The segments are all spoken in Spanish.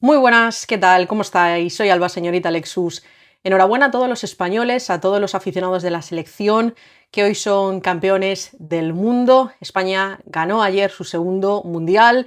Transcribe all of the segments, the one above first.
Muy buenas, ¿qué tal? ¿Cómo estáis? Soy Alba, señorita Lexus. Enhorabuena a todos los españoles, a todos los aficionados de la selección, que hoy son campeones del mundo. España ganó ayer su segundo mundial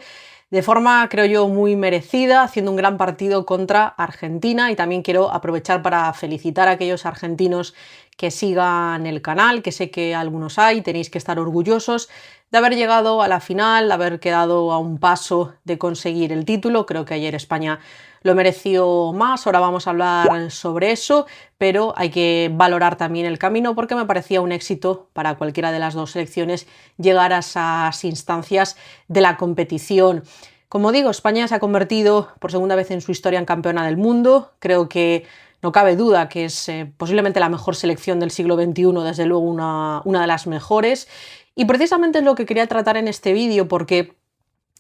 de forma, creo yo, muy merecida, haciendo un gran partido contra Argentina. Y también quiero aprovechar para felicitar a aquellos argentinos que sigan el canal, que sé que algunos hay, tenéis que estar orgullosos de haber llegado a la final, de haber quedado a un paso de conseguir el título. Creo que ayer España lo mereció más, ahora vamos a hablar sobre eso, pero hay que valorar también el camino porque me parecía un éxito para cualquiera de las dos selecciones llegar a esas instancias de la competición. Como digo, España se ha convertido por segunda vez en su historia en campeona del mundo. Creo que no cabe duda que es posiblemente la mejor selección del siglo XXI, desde luego una de las mejores. Y precisamente es lo que quería tratar en este vídeo porque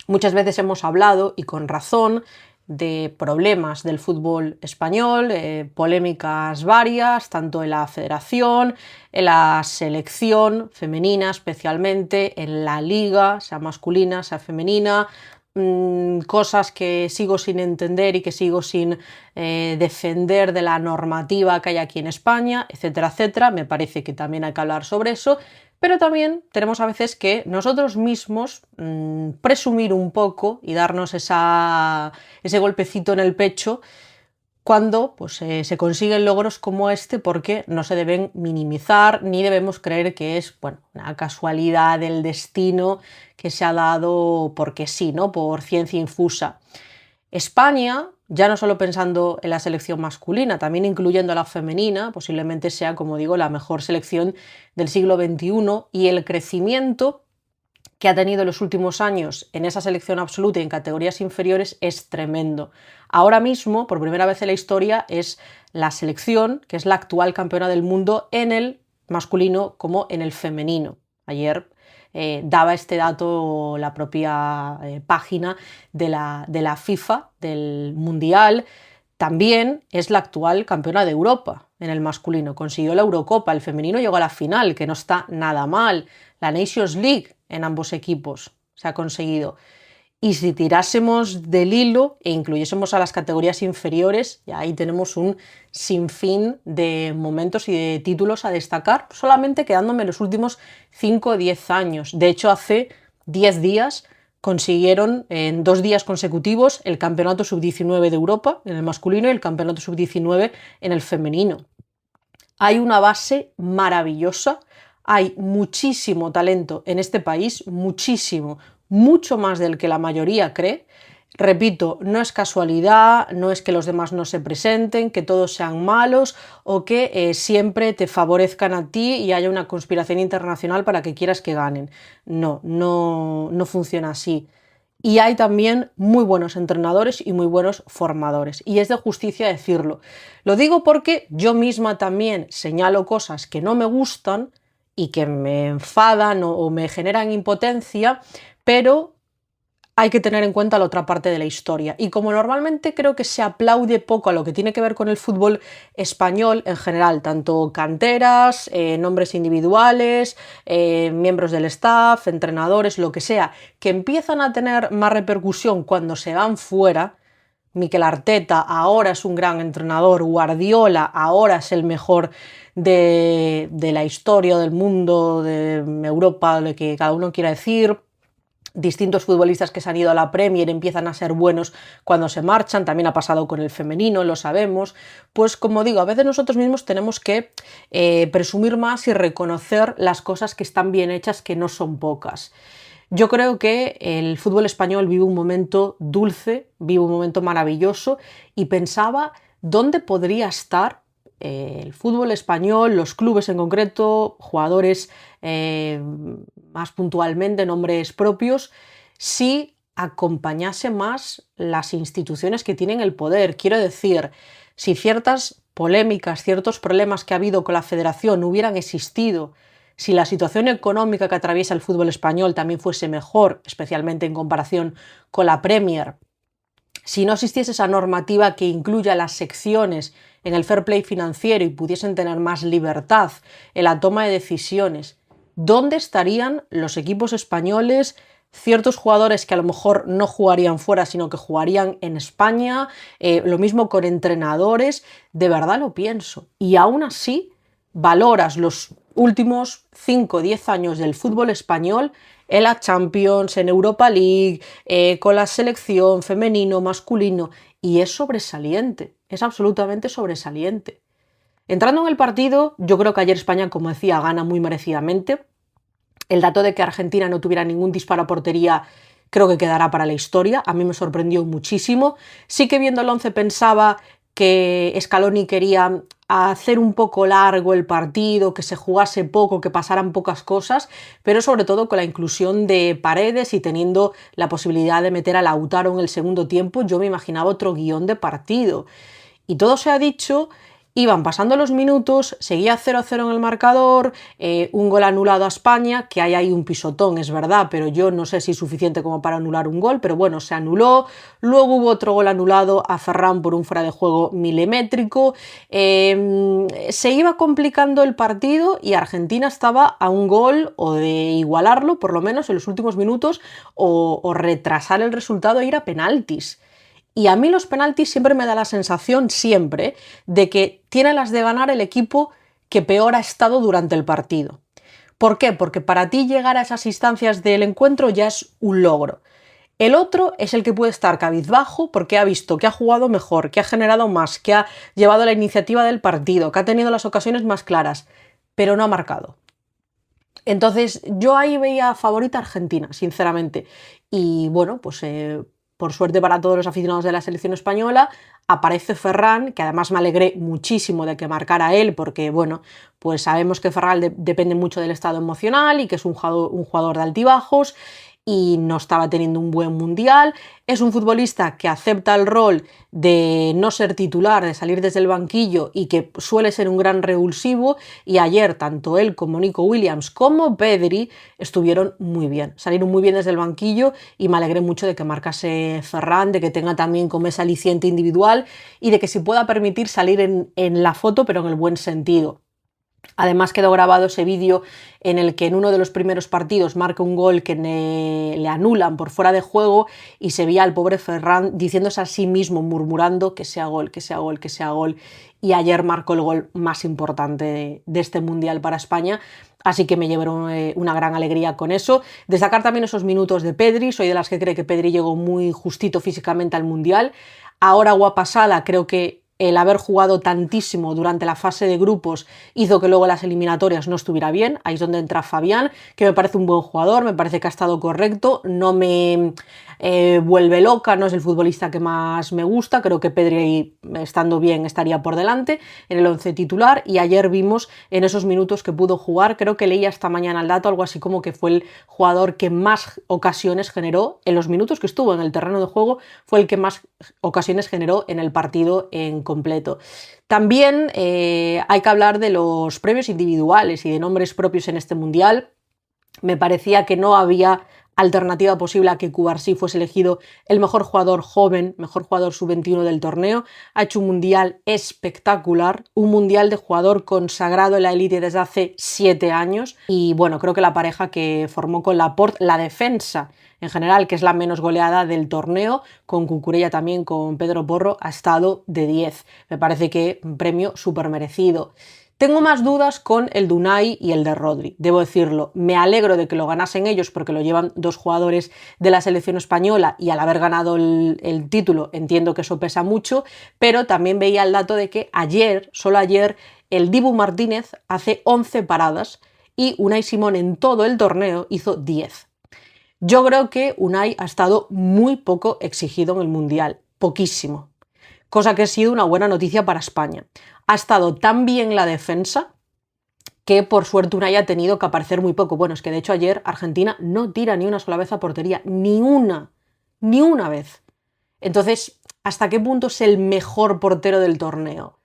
muchas veces hemos hablado, y con razón, de problemas del fútbol español, polémicas varias, tanto en la federación, en la selección femenina especialmente, en la liga, sea masculina, sea femenina, cosas que sigo sin entender y que sigo sin defender de la normativa que hay aquí en España, etcétera, etcétera. Me parece que también hay que hablar sobre eso. Pero también tenemos a veces que nosotros mismos presumir un poco y darnos ese golpecito en el pecho cuando pues, se consiguen logros como este, porque no se deben minimizar ni debemos creer que es una casualidad del destino que se ha dado porque sí, ¿no? Por ciencia infusa. España, ya no solo pensando en la selección masculina, también incluyendo a la femenina, posiblemente sea, como digo, la mejor selección del siglo XXI, y el crecimiento que ha tenido en los últimos años en esa selección absoluta y en categorías inferiores es tremendo. Ahora mismo, por primera vez en la historia, es la selección que es la actual campeona del mundo en el masculino como en el femenino. Ayer daba este dato la propia página de la FIFA, del Mundial. También es la actual campeona de Europa en el masculino. Consiguió la Eurocopa, el femenino llegó a la final, que no está nada mal. La Nations League en ambos equipos se ha conseguido. Y si tirásemos del hilo e incluyésemos a las categorías inferiores, ya ahí tenemos un sinfín de momentos y de títulos a destacar, solamente quedándome los últimos 5 o 10 años. De hecho, hace 10 días consiguieron en 2 días consecutivos el campeonato sub-19 de Europa en el masculino y el campeonato sub-19 en el femenino. Hay una base maravillosa, hay muchísimo talento en este país, muchísimo, mucho más del que la mayoría cree. Repito, no es casualidad, no es que los demás no se presenten, que todos sean malos o que siempre te favorezcan a ti y haya una conspiración internacional para que quieras que ganen. No funciona así. Y hay también muy buenos entrenadores y muy buenos formadores. Y es de justicia decirlo. Lo digo porque yo misma también señalo cosas que no me gustan y que me enfadan o me generan impotencia, pero hay que tener en cuenta la otra parte de la historia. Y como normalmente creo que se aplaude poco a lo que tiene que ver con el fútbol español en general, tanto canteras, nombres individuales, miembros del staff, entrenadores, lo que sea, que empiezan a tener más repercusión cuando se van fuera. Mikel Arteta ahora es un gran entrenador, Guardiola ahora es el mejor de la historia, del mundo, de Europa, lo que cada uno quiera decir. Distintos futbolistas que se han ido a la Premier empiezan a ser buenos cuando se marchan, también ha pasado con el femenino, lo sabemos. Pues como digo, a veces nosotros mismos tenemos que presumir más y reconocer las cosas que están bien hechas, que no son pocas. Yo creo que el fútbol español vive un momento dulce, vive un momento maravilloso, y pensaba dónde podría estar el fútbol español, los clubes en concreto, jugadores más puntualmente, nombres propios, si acompañase más las instituciones que tienen el poder. Quiero decir, si ciertas polémicas, ciertos problemas que ha habido con la federación hubieran existido, si la situación económica que atraviesa el fútbol español también fuese mejor, especialmente en comparación con la Premier, si no existiese esa normativa que incluya las secciones en el fair play financiero y pudiesen tener más libertad en la toma de decisiones, ¿dónde estarían los equipos españoles ciertos jugadores que a lo mejor no jugarían fuera, sino que jugarían en España, lo mismo con entrenadores, de verdad lo pienso. Y aún así valoras los últimos 5 o 10 años del fútbol español en la Champions, en Europa League, con la selección femenino, masculino, y es sobresaliente, es absolutamente sobresaliente. Entrando en el partido, yo creo que ayer España, como decía, gana muy merecidamente. El dato de que Argentina no tuviera ningún disparo a portería creo que quedará para la historia. A mí me sorprendió muchísimo. Sí que viendo el 11 pensaba que Scaloni quería hacer un poco largo el partido, que se jugase poco, que pasaran pocas cosas, pero sobre todo con la inclusión de Paredes y teniendo la posibilidad de meter a Lautaro en el segundo tiempo, yo me imaginaba otro guión de partido. Y todo se ha dicho. Iban pasando los minutos, seguía 0-0 en el marcador, un gol anulado a España, que hay ahí un pisotón, es verdad, pero yo no sé si es suficiente como para anular un gol, pero bueno, se anuló. Luego hubo otro gol anulado a Ferran por un fuera de juego milimétrico. Se iba complicando el partido y Argentina estaba a un gol o de igualarlo, por lo menos en los últimos minutos, o retrasar el resultado e ir a penaltis. Y a mí los penaltis siempre me da la sensación, siempre, de que tiene las de ganar el equipo que peor ha estado durante el partido. ¿Por qué? Porque para ti llegar a esas instancias del encuentro ya es un logro. El otro es el que puede estar cabizbajo porque ha visto que ha jugado mejor, que ha generado más, que ha llevado la iniciativa del partido, que ha tenido las ocasiones más claras, pero no ha marcado. Entonces yo ahí veía favorita a Argentina, sinceramente. Y bueno, pues por suerte para todos los aficionados de la selección española, aparece Ferran, que además me alegré muchísimo de que marcara él, porque bueno, pues sabemos que Ferran depende mucho del estado emocional y que es un jugador de altibajos y no estaba teniendo un buen mundial. Es un futbolista que acepta el rol de no ser titular, de salir desde el banquillo y que suele ser un gran revulsivo, y ayer tanto él como Nico Williams como Pedri estuvieron muy bien, salieron muy bien desde el banquillo y me alegré mucho de que marcase Ferran, de que tenga también como ese aliciente individual y de que se pueda permitir salir en la foto, pero en el buen sentido. Además quedó grabado ese vídeo en el que en uno de los primeros partidos marca un gol que le anulan por fuera de juego y se veía al pobre Ferran diciéndose a sí mismo, murmurando que sea gol, que sea gol, que sea gol. Y ayer marcó el gol más importante de este Mundial para España, así que me llevaron una gran alegría con eso. Destacar también esos minutos de Pedri, soy de las que cree que Pedri llegó muy justito físicamente al Mundial. Ahora o a pasada creo que el haber jugado tantísimo durante la fase de grupos hizo que luego las eliminatorias no estuviera bien. Ahí es donde entra Fabián, que me parece un buen jugador, me parece que ha estado correcto, no me vuelve loca, no es el futbolista que más me gusta. Creo que Pedri, estando bien, estaría por delante en el 11 titular, y ayer vimos en esos minutos que pudo jugar, creo que leía esta mañana el dato, algo así como que fue el jugador que más ocasiones generó en los minutos que estuvo en el terreno de juego, fue el que más ocasiones generó en el partido en completo. También hay que hablar de los premios individuales y de nombres propios en este Mundial. Me parecía que no había alternativa posible a que Cubarsí fuese elegido el mejor jugador joven, mejor jugador sub-21 del torneo. Ha hecho un mundial espectacular, un mundial de jugador consagrado en la élite desde hace 7 años. Y bueno, creo que la pareja que formó con Laporte, la defensa en general, que es la menos goleada del torneo, con Cucurella también, con Pedro Porro, ha estado de 10. Me parece que un premio súper merecido. Tengo más dudas con el de Unai y el de Rodri, debo decirlo. Me alegro de que lo ganasen ellos porque lo llevan dos jugadores de la selección española y al haber ganado el título entiendo que eso pesa mucho, pero también veía el dato de que ayer, solo ayer, el Dibu Martínez hace 11 paradas y Unai Simón en todo el torneo hizo 10. Yo creo que Unai ha estado muy poco exigido en el Mundial, poquísimo, cosa que ha sido una buena noticia para España. Ha estado tan bien la defensa que por suerte Unai ha tenido que aparecer muy poco. Bueno, es que de hecho ayer Argentina no tira ni una sola vez a portería, ni una vez. Entonces, ¿hasta qué punto es el mejor portero del torneo?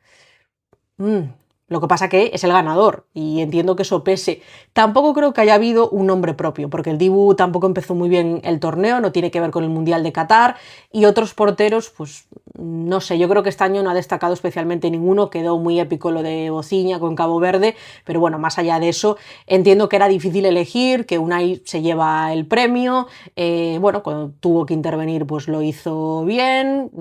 Lo que pasa que es el ganador y entiendo que eso pese. Tampoco creo que haya habido un nombre propio, porque el Dibu tampoco empezó muy bien el torneo, no tiene que ver con el Mundial de Qatar, y otros porteros, pues no sé, yo creo que este año no ha destacado especialmente ninguno, quedó muy épico lo de Bociña con Cabo Verde, pero bueno, más allá de eso, entiendo que era difícil elegir, que Unai se lleva el premio, bueno, cuando tuvo que intervenir pues lo hizo bien,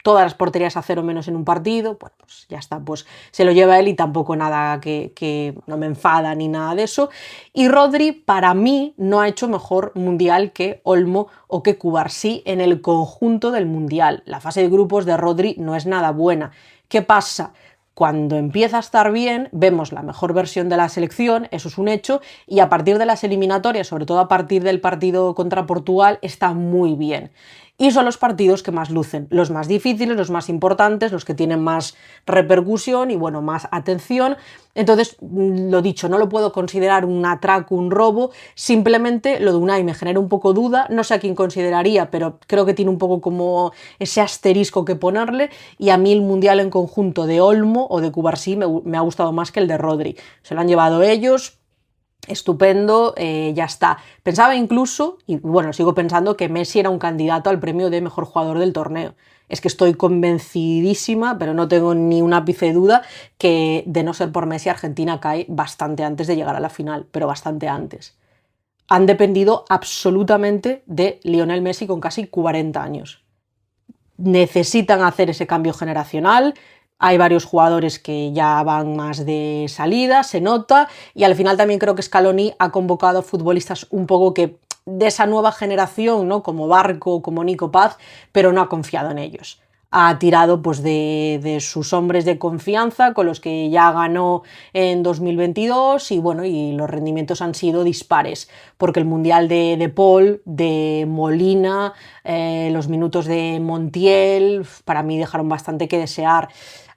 todas las porterías a cero menos en un partido, bueno, pues ya está, pues se lo lleva él y tampoco nada que no me enfada ni nada de eso. Y Rodri, para mí, no ha hecho mejor mundial que Olmo o que Cubarsí en el conjunto del mundial. La fase de grupos de Rodri no es nada buena. ¿Qué pasa? Cuando empieza a estar bien, vemos la mejor versión de la selección, eso es un hecho, y a partir de las eliminatorias, sobre todo a partir del partido contra Portugal, está muy bien. Y son los partidos que más lucen, los más difíciles, los más importantes, los que tienen más repercusión y bueno, más atención. Entonces, lo dicho, no lo puedo considerar un atraco, un robo, simplemente lo de Unai me genera un poco duda, no sé a quién consideraría, pero creo que tiene un poco como ese asterisco que ponerle, y a mí el mundial en conjunto de Olmo o de Cubarsí me ha gustado más que el de Rodri. Se lo han llevado ellos. Estupendo, ya está. Pensaba incluso, y bueno, sigo pensando que Messi era un candidato al premio de mejor jugador del torneo. Es que estoy convencidísima, pero no tengo ni un ápice de duda, que de no ser por Messi, Argentina cae bastante antes de llegar a la final, pero bastante antes. Han dependido absolutamente de Lionel Messi con casi 40 años. Necesitan hacer ese cambio generacional. Hay varios jugadores que ya van más de salida, se nota, y al final también creo que Scaloni ha convocado futbolistas un poco que de esa nueva generación, ¿no? Como Barco, como Nico Paz, pero no ha confiado en ellos. Ha tirado pues de sus hombres de confianza con los que ya ganó en 2022 y bueno, y los rendimientos han sido dispares, porque el mundial de Paul, de Molina, los minutos de Montiel, para mí dejaron bastante que desear.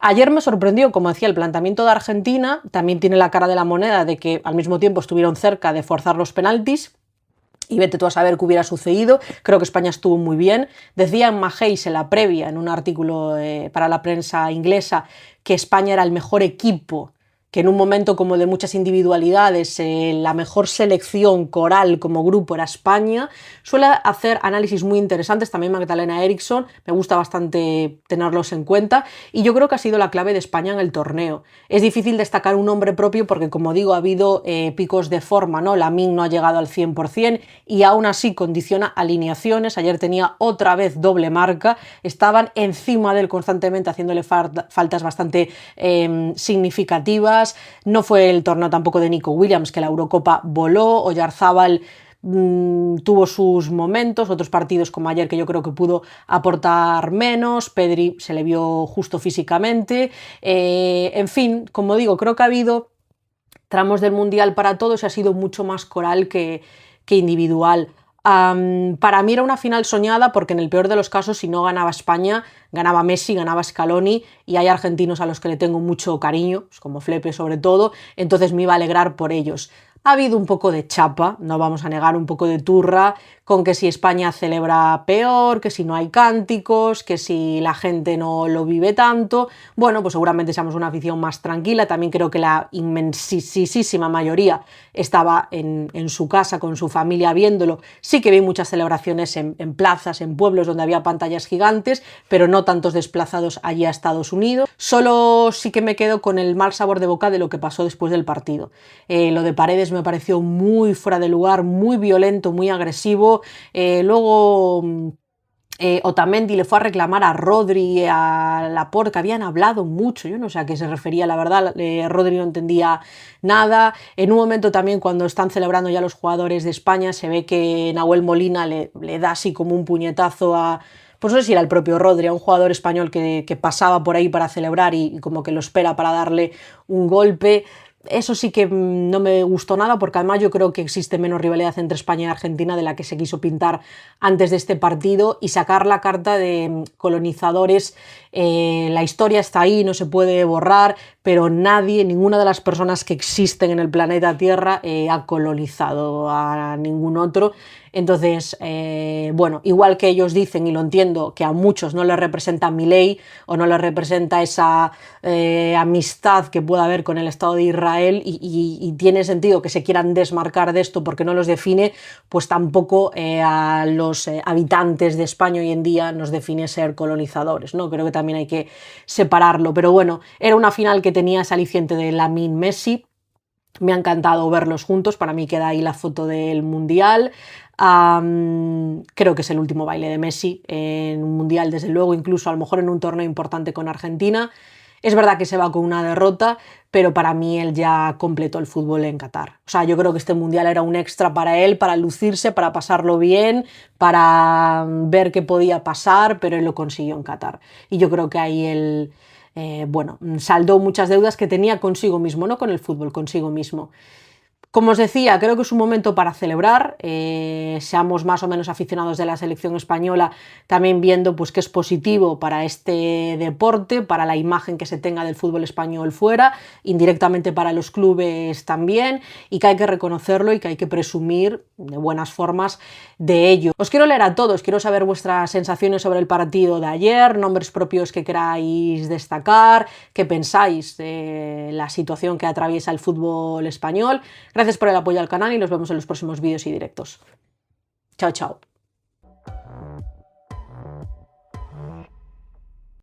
Ayer me sorprendió, como decía, el planteamiento de Argentina, también tiene la cara de la moneda de que al mismo tiempo estuvieron cerca de forzar los penaltis, y vete tú a saber qué hubiera sucedido. Creo que España estuvo muy bien. Decía en Mahéis en la previa, en un artículo para la prensa inglesa, que España era el mejor equipo, que en un momento como de muchas individualidades, la mejor selección coral como grupo era España. Suele hacer análisis muy interesantes, también Magdalena Eriksson, me gusta bastante tenerlos en cuenta, y yo creo que ha sido la clave de España en el torneo. Es difícil destacar un nombre propio porque, como digo, ha habido picos de forma, ¿no? Lamine no ha llegado al 100% y aún así condiciona alineaciones. Ayer tenía otra vez doble marca, estaban encima de él constantemente haciéndole faltas bastante significativas. No fue el torneo tampoco de Nico Williams, que la Eurocopa voló. Oyarzábal tuvo sus momentos, otros partidos como ayer que yo creo que pudo aportar menos. Pedri se le vio justo físicamente. En fin, como digo, creo que ha habido tramos del Mundial para todos y ha sido mucho más coral que individual. Para mí era una final soñada porque en el peor de los casos, si no ganaba España, ganaba Messi, ganaba Scaloni, y hay argentinos a los que le tengo mucho cariño, pues como Flepe sobre todo, entonces me iba a alegrar por ellos. Ha habido un poco de chapa, no vamos a negar, un poco de turra, con que si España celebra peor, que si no hay cánticos, que si la gente no lo vive tanto. Bueno, pues seguramente seamos una afición más tranquila. También creo que la inmensísima mayoría estaba en su casa con su familia viéndolo. Sí que vi muchas celebraciones en plazas, en pueblos donde había pantallas gigantes, pero no tantos desplazados allí a Estados Unidos. Solo sí que me quedo con el mal sabor de boca de lo que pasó después del partido. Lo de Paredes me pareció muy fuera de lugar, muy violento, muy agresivo. Luego Otamendi le fue a reclamar a Rodri y a Laporte, que habían hablado mucho, yo no sé a qué se refería, la verdad. Rodri no entendía nada. En un momento también, cuando están celebrando ya los jugadores de España, se ve que Nahuel Molina le da así como un puñetazo a, pues no sé si era el propio Rodri, a un jugador español que pasaba por ahí para celebrar y como que lo espera para darle un golpe. Eso sí que no me gustó nada, porque además yo creo que existe menos rivalidad entre España y Argentina de la que se quiso pintar antes de este partido, y sacar la carta de colonizadores, la historia está ahí, no se puede borrar, pero nadie, ninguna de las personas que existen en el planeta Tierra ha colonizado a ningún otro. Entonces, bueno, igual que ellos dicen, y lo entiendo, que a muchos no les representa Milei o no les representa esa amistad que pueda haber con el Estado de Israel y tiene sentido que se quieran desmarcar de esto porque no los define, pues tampoco a los habitantes de España hoy en día nos define ser colonizadores, ¿no? Creo que también hay que separarlo, pero bueno, era una final que tenía ese aliciente de Lamine Messi. Me ha encantado verlos juntos, para mí queda ahí la foto del Mundial. Creo que es el último baile de Messi en un Mundial, desde luego, incluso a lo mejor en un torneo importante con Argentina. Es verdad que se va con una derrota, pero para mí él ya completó el fútbol en Qatar. O sea, yo creo que este Mundial era un extra para él, para lucirse, para pasarlo bien, para ver qué podía pasar, pero él lo consiguió en Qatar. Y yo creo que ahí él bueno, saldó muchas deudas que tenía consigo mismo, no con el fútbol, consigo mismo. Como os decía, creo que es un momento para celebrar, seamos más o menos aficionados de la selección española, también viendo pues, que es positivo para este deporte, para la imagen que se tenga del fútbol español fuera, indirectamente para los clubes también, y que hay que reconocerlo y que hay que presumir de buenas formas de ello. Os quiero leer a todos, quiero saber vuestras sensaciones sobre el partido de ayer, nombres propios que queráis destacar, qué pensáis de la situación que atraviesa el fútbol español. Gracias por el apoyo al canal y nos vemos en los próximos vídeos y directos. Chao, chao.